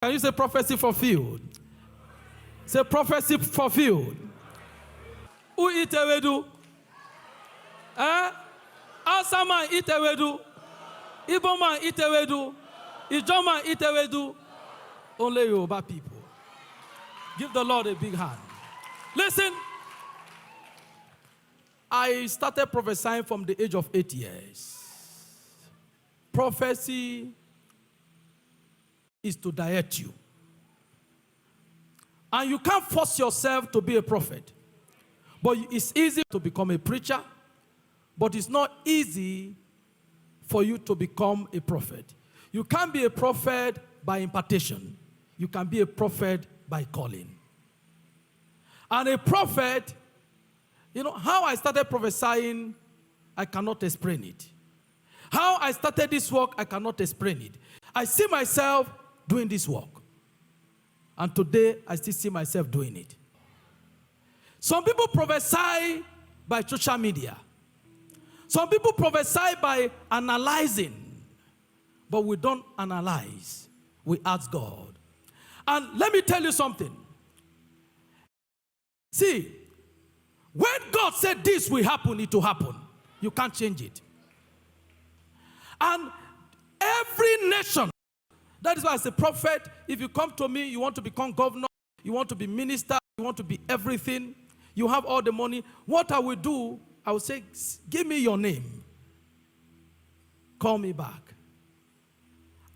Can you say prophecy fulfilled? Say prophecy fulfilled. Who eat ewedu? Hausa man eat ewedu. Igbo man eat ewedu. Ijaw man eat ewedu. Only Yoruba people. Give the Lord a big hand. Listen. I started prophesying from the age of 8 years. Prophecy is to direct you. And you can't force yourself to be a prophet. But it's easy to become a preacher, but it's not easy for you to become a prophet. You can't be a prophet by impartation. You can be a prophet by calling. And a prophet, you know, how I started prophesying, I cannot explain it. How I started this work, I cannot explain it. I see myself doing this work. And today, I still see myself doing it. Some people prophesy by social media. Some people prophesy by analyzing. But we don't analyze. We ask God. And let me tell you something. See, when God said this will happen, it will happen. You can't change it. And every nation, that is why as a prophet, if you come to me, you want to become governor, you want to be minister, you want to be everything, you have all the money, what I will do, I will say, give me your name. Call me back.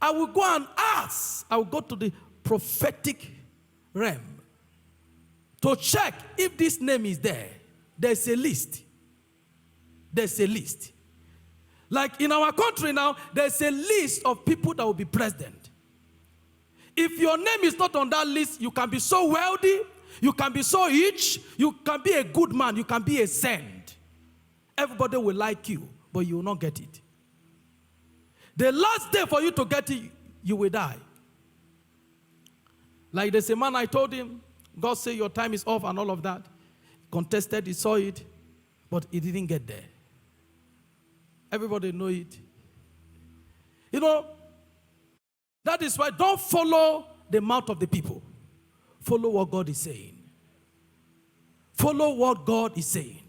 I will go and ask. I will go to the prophetic realm to check if this name is there. There's a list. There's a list. Like in our country now, there's a list of people that will be president. If your name is not on that list, you can be so wealthy, you can be so rich, you can be a good man, you can be a saint. Everybody will like you, but you will not get it. The last day for you to get it, you will die. Like there's a man, I told him, God said your time is off and all of that. Contested, he saw it, but he didn't get there. Everybody know it. You know, that is why don't follow the mouth of the people. Follow what God is saying. Follow what God is saying.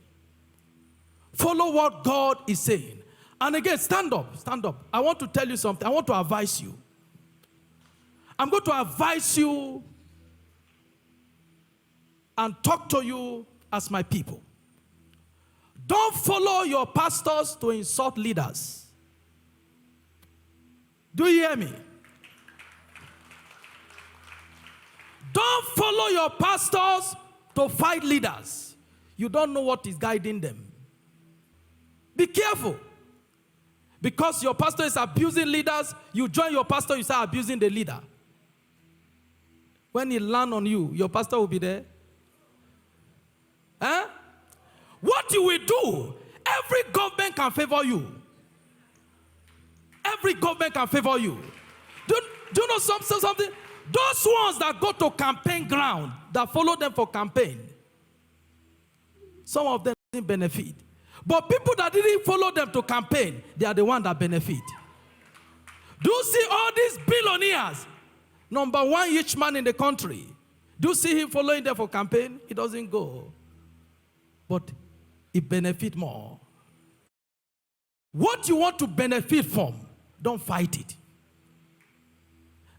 Follow what God is saying. And again, stand up, stand up. I want to tell you something. I want to advise you. I'm going to advise you and talk to you as my people. Don't follow your pastors to insult leaders. Do you hear me? Don't follow your pastors to fight leaders. You don't know what is guiding them. Be careful. Because your pastor is abusing leaders, you join your pastor, you start abusing the leader. When he land on you, your pastor will be there. Huh? What you will do, every government can favor you. Every government can favor you. Do you know something? Those ones that go to campaign ground, that follow them for campaign, some of them didn't benefit. But people that didn't follow them to campaign, they are the ones that benefit. Do you see all these billionaires? Number one rich man in the country. Do you see him following them for campaign? He doesn't go. But he benefits more. What you want to benefit from, don't fight it.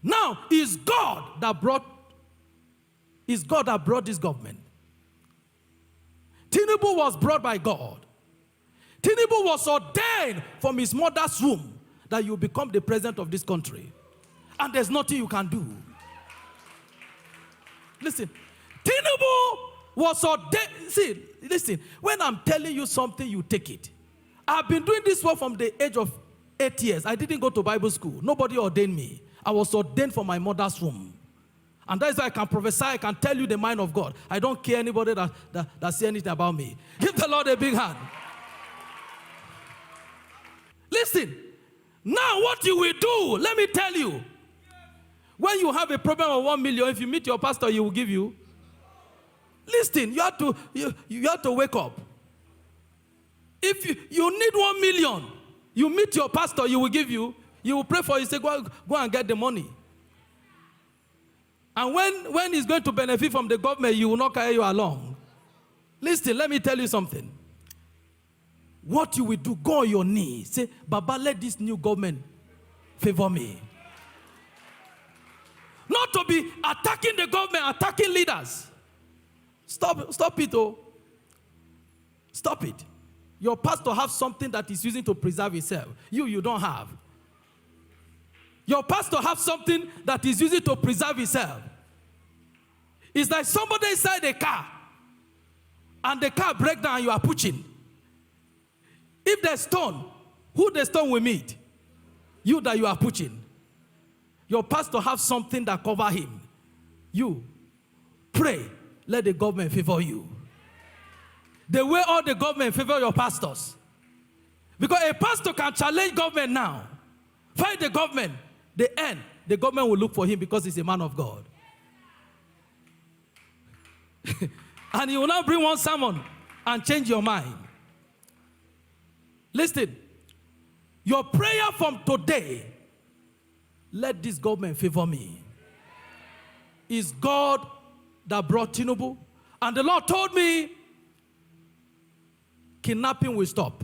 Now, it's God that brought this government. Tinubu was brought by God. Tinubu was ordained from his mother's womb that you become the president of this country. And there's nothing you can do. Listen, Tinubu was ordained. See, listen, when I'm telling you something, you take it. I've been doing this work from the age of 8 years. I didn't go to Bible school. Nobody ordained me. I was ordained from my mother's womb. And that's why I can prophesy, I can tell you the mind of God. I don't care anybody that say anything about me. Give the Lord a big hand. Listen, now what you will do, let me tell you. When you have a problem of 1 million, if you meet your pastor, he will give you. Listen, you have to wake up. If you need 1 million, you meet your pastor, he will give you. You will pray for you, say, go and get the money. And when he's going to benefit from the government, he will not carry you along. Listen, let me tell you something. What you will do, go on your knees. Say, Baba, let this new government favor me. Not to be attacking the government, attacking leaders. Stop it, oh. Stop it. Your pastor has something that he's using to preserve himself. You don't have. Your pastor has something that he's using to preserve himself. It's like somebody inside a car, and the car breaks down and you are pushing. If there's stone, who the stone will meet? You that you are pushing. Your pastor has something that cover him. You pray, let the government favor you. The way all the government favor your pastors. Because a pastor can challenge government now. Fight the government. The end, the government will look for him because he's a man of God. And he will not bring one sermon and change your mind. Listen, your prayer from today, let this government favor me. Is God that brought Tinubu. And the Lord told me, kidnapping will stop.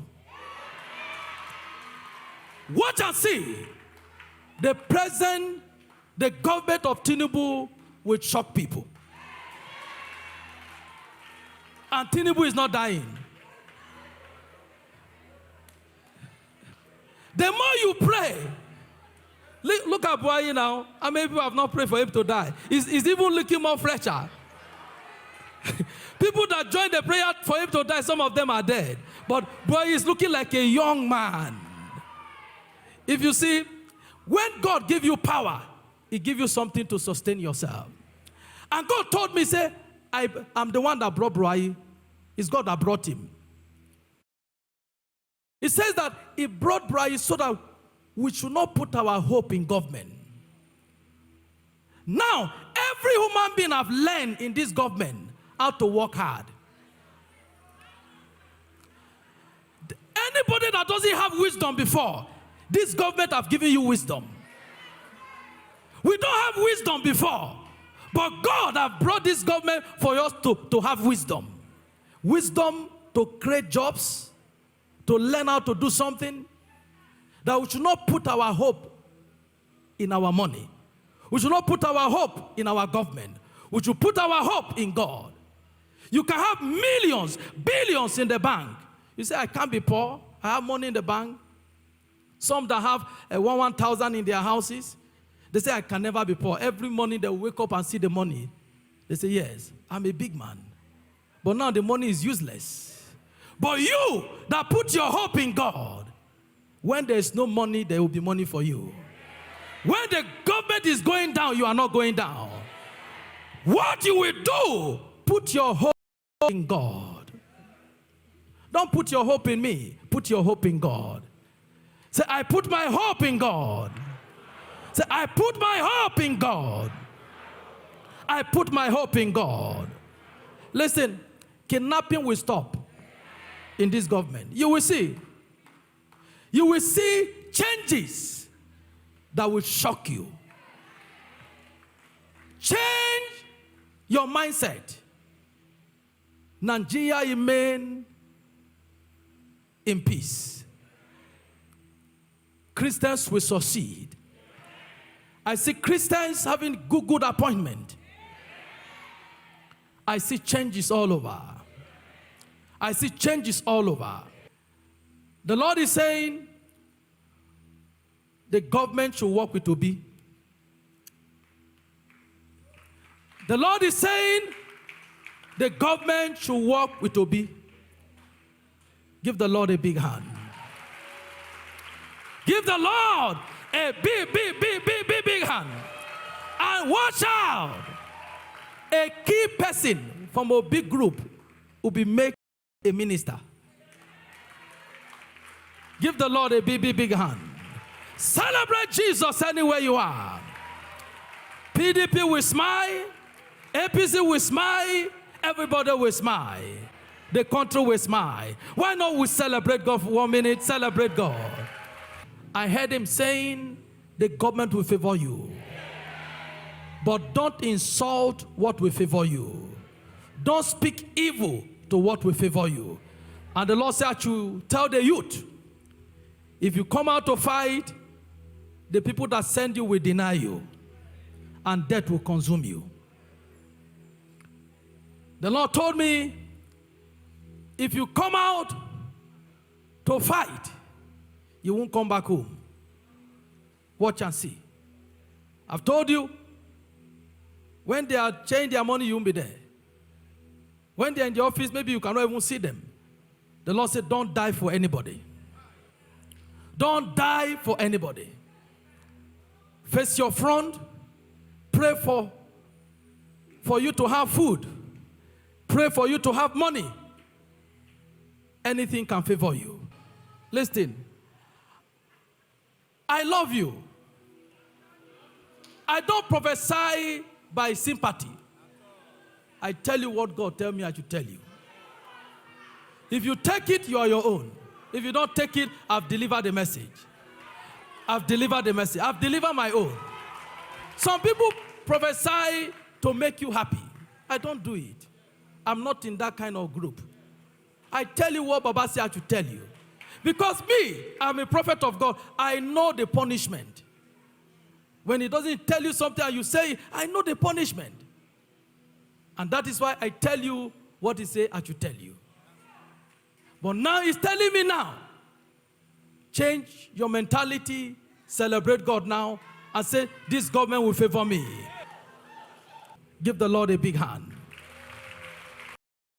Watch and see. The government of Tinubu will shock people. And Tinubu is not dying. The more you pray, look at Buhari now. How many people have not prayed for him to die? He's even looking more fresher. People that joined the prayer for him to die, some of them are dead. But Buhari is looking like a young man. If you see, when God gives you power, He gives you something to sustain yourself. And God told me, say, I'm the one that brought Buhari. It's God that brought him. It says that He brought Buhari so that we should not put our hope in government. Now, every human being have learned in this government how to work hard. Anybody that doesn't have wisdom before, this government have given you wisdom. We don't have wisdom before, but God have brought this government for us to have wisdom. Wisdom to create jobs, to learn how to do something, that we should not put our hope in our money. We should not put our hope in our government. We should put our hope in God. You can have millions, billions in the bank. You say, I can't be poor. I have money in the bank. Some that have 1,000 in their houses, they say, I can never be poor. Every morning they wake up and see the money. They say, yes, I'm a big man. But now the money is useless. But you that put your hope in God, when there is no money, there will be money for you. When the government is going down, you are not going down. What you will do, put your hope in God. Don't put your hope in me. Put your hope in God. Say, I put my hope in God. Say, I put my hope in God. I put my hope in God. Listen, kidnapping will stop in this government. You will see. You will see changes that will shock you. Change your mindset. Nigeria remain in peace. Christians will succeed. I see Christians having good appointment. I see changes all over. I see changes all over. The Lord is saying the government should work with Obi. The Lord is saying the government should work with Obi. Give the Lord a big hand. Give the Lord a big hand. And watch out. A key person from a big group will be made a minister. Give the Lord a big hand. Celebrate Jesus anywhere you are. PDP will smile. APC will smile. Everybody will smile. The country will smile. Why not we celebrate God for 1 minute? Celebrate God. I heard him saying the government will favor you. But don't insult what will favor you. Don't speak evil to what will favor you. And the Lord said, I should tell the youth, if you come out to fight, the people that send you will deny you, and death will consume you. The Lord told me, if you come out to fight, you won't come back home. Watch and see. I've told you, when they are changing their money, you won't be there. When they're in the office, maybe you cannot even see them. The Lord said, don't die for anybody. Don't die for anybody. Face your front. Pray for you to have food. Pray for you to have money. Anything can favor you. Listen. I love you. I don't prophesy by sympathy. I tell you what God tells me I should tell you. If you take it, you are your own. If you don't take it, I've delivered the message. I've delivered the message. I've delivered my own. Some people prophesy to make you happy. I don't do it. I'm not in that kind of group. I tell you what Baba said I should tell you. Because me, I'm a prophet of God. I know the punishment. When he doesn't tell you something and you say, I know the punishment. And that is why I tell you what he said I should tell you. But now he's telling me now, change your mentality, celebrate God now, and say, this government will favor me. Give the Lord a big hand.